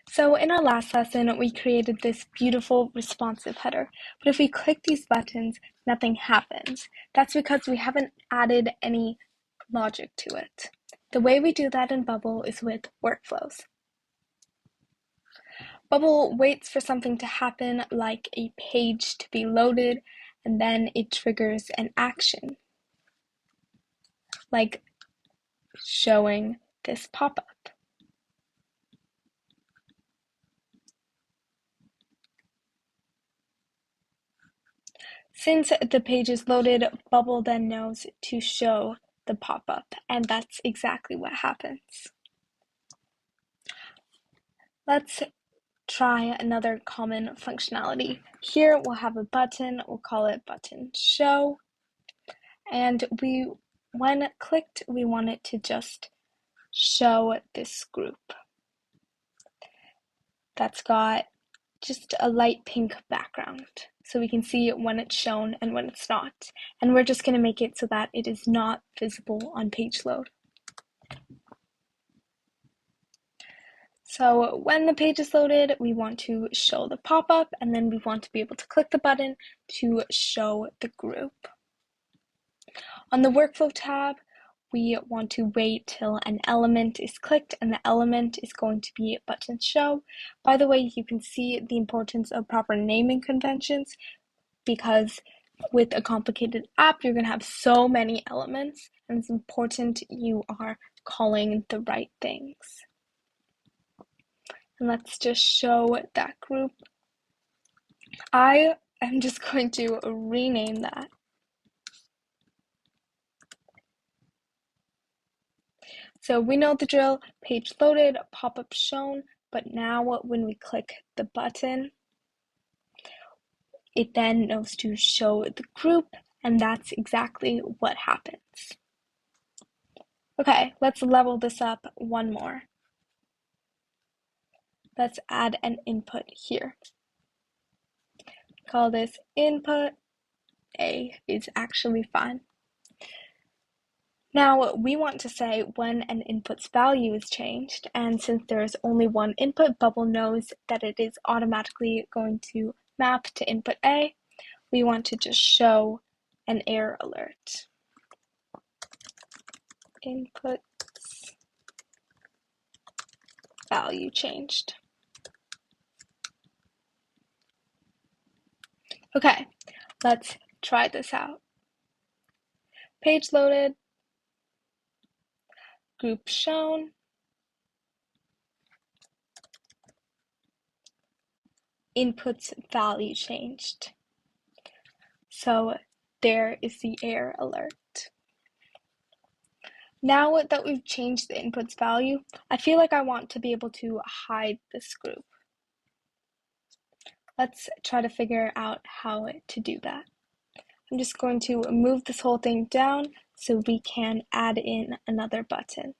So in our last lesson, we created this beautiful responsive header, but if we click these buttons, nothing happens. That's because we haven't added any logic to it. The way we do that in Bubble is with workflows. Bubble waits for something to happen, like a page to be loaded, and then it triggers an action, like showing this pop-up. Since the page is loaded, Bubble then knows to show the pop-up, and that's exactly what happens. Let's try another common functionality. Here we'll have a button, we'll call it button show, and when clicked, we want it to just show this group that's got just a light pink background, so we can see when it's shown and when it's not. And we're just going to make it so that it is not visible on page load. So when the page is loaded, we want to show the pop-up, and then we want to be able to click the button to show the group. On the Workflow tab, we want to wait till an element is clicked, and the element is going to be button show. By the way, you can see the importance of proper naming conventions, because with a complicated app, you're going to have so many elements, and it's important you are calling the right things. And let's just show that group. I am just going to rename that. So we know the drill, page loaded, pop-up shown, but now when we click the button, it then knows to show the group, and that's exactly what happens. Okay, let's level this up one more. Let's add an input here. Call this input. A is actually fine. Now we want to say when an input's value is changed, and since there is only one input, Bubble knows that it is automatically going to map to input A. We want to just show an error alert. Input's value changed. Okay, let's try this out. Page loaded, group shown, input's value changed. So there is the error alert. Now that we've changed the input's value, I feel like I want to be able to hide this group. Let's try to figure out how to do that. I'm just going to move this whole thing down so we can add in another button.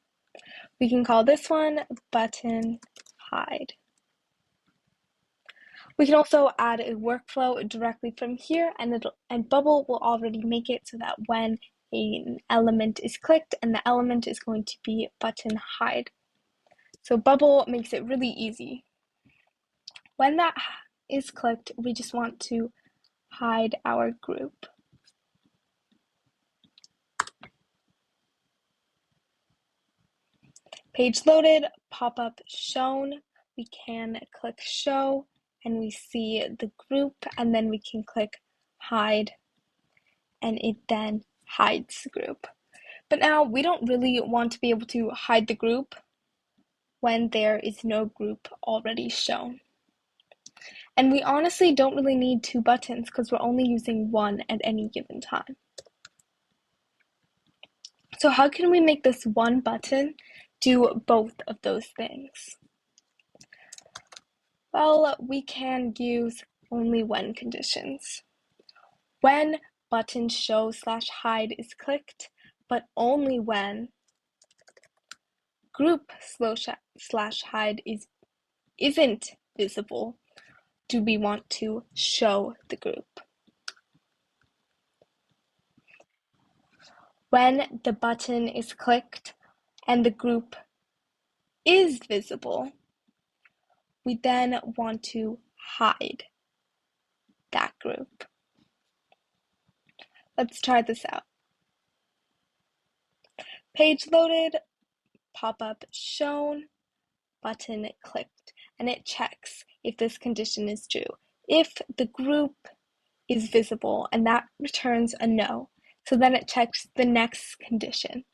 We can call this one button hide. We can also add a workflow directly from here, and Bubble will already make it so that when an element is clicked, and the element is going to be button hide. So Bubble makes it really easy. When that is clicked, we just want to hide our group. Page loaded, pop-up shown. We can click show, and we see the group, and then we can click hide, and it then hides the group. But now we don't really want to be able to hide the group when there is no group already shown. And we honestly don't really need two buttons because we're only using one at any given time. So how can we make this one button do both of those things? Well, we can use only when conditions. When button show / hide is clicked, but only when group / hide isn't visible do we want to show the group. When the button is clicked and the group is visible, we then want to hide that group. Let's try this out. Page loaded, pop-up shown, button clicked, and it checks if this condition is true. If the group is visible, and that returns a no, so then it checks the next condition.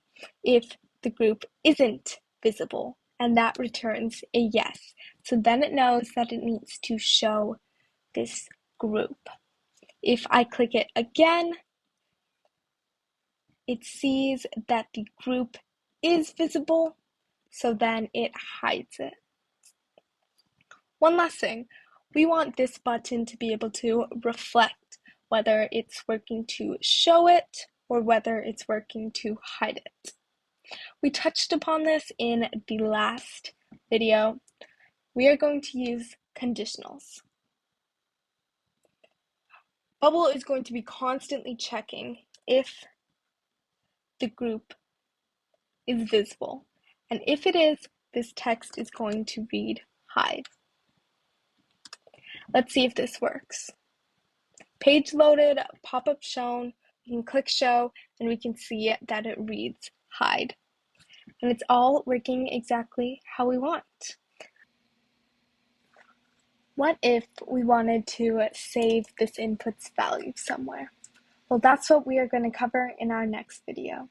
If the group isn't visible, and that returns a yes, so then it knows that it needs to show this group. If I click it again, it sees that the group is visible, so then it hides it. One last thing, we want this button to be able to reflect whether it's working to show it or whether it's working to hide it. We touched upon this in the last video. We are going to use conditionals. Bubble is going to be constantly checking if the group is visible. And if it is, this text is going to read hide. Let's see if this works. Page loaded, pop-up shown, we can click show, and we can see that it reads hide. And it's all working exactly how we want. What if we wanted to save this input's value somewhere? Well, that's what we are going to cover in our next video.